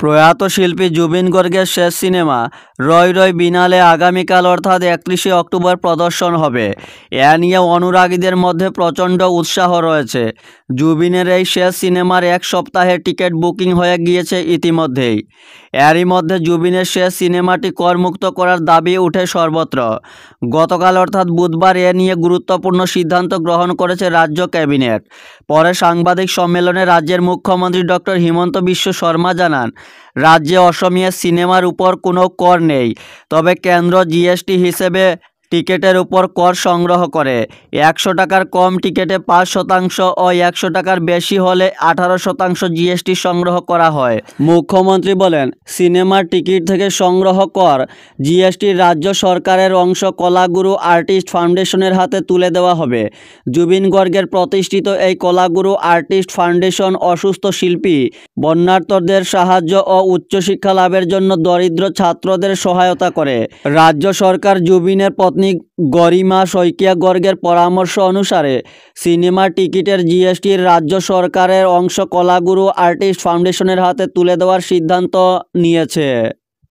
প্রয়াত শিল্পী জুবিন গর্গের শেষ সিনেমা রয় রয় বিনালে আগামীকাল অর্থাৎ 31শে অক্টোবর প্রদর্শন হবে। এ নিয়ে অনুরাগীদের মধ্যে প্রচণ্ড উৎসাহ রয়েছে। জুবিনের এই শেষ সিনেমার এক সপ্তাহের টিকিট বুকিং হয়ে গিয়েছে ইতিমধ্যেই। এরই মধ্যে জুবিনের শেষ সিনেমাটি করমুক্ত করার দাবি উঠে সর্বত্র। গতকাল অর্থাৎ বুধবার এ নিয়ে গুরুত্বপূর্ণ সিদ্ধান্ত গ্রহণ করেছে রাজ্য ক্যাবিনেট। পরে সাংবাদিক সম্মেলনে রাজ্যের মুখ্যমন্ত্রী ডক্টর হিমন্ত বিশ্ব শর্মা জানান, রাজ্যে অসমীয়া সিনেমার উপর কোনো কর নেই, তবে কেন্দ্র জিএসটি হিসেবে টিকিটের উপর কর সংগ্রহ করে। 100 টাকার কম টিকিটে 5% ও 100 টাকার বেশি হলে 18% জিএসটি সংগ্রহ করা হয়। মুখ্যমন্ত্রী বলেন, সিনেমার টিকিট থেকে সংগ্রহ কর জিএসটির রাজ্য সরকারের অংশ কলাগুরু আর্টিস্ট ফাউন্ডেশনের হাতে তুলে দেওয়া হবে। জুবিন গর্গের প্রতিষ্ঠিত এই কলাগুরু আর্টিস্ট ফাউন্ডেশন অসুস্থ শিল্পী, বন্যার্তদের সাহায্য ও উচ্চশিক্ষা লাভের জন্য দরিদ্র ছাত্রদের সহায়তা করে। রাজ্য সরকার জুবিনের পত্নী গরিমা শইকীয়া গর্গের পরামর্শ অনুসারে সিনেমার টিকিটের জিএসটির রাজ্য সরকারের অংশ কলাগুরু আর্টিস্ট ফাউন্ডেশনের হাতে তুলে দেওয়ার সিদ্ধান্ত নিয়েছে।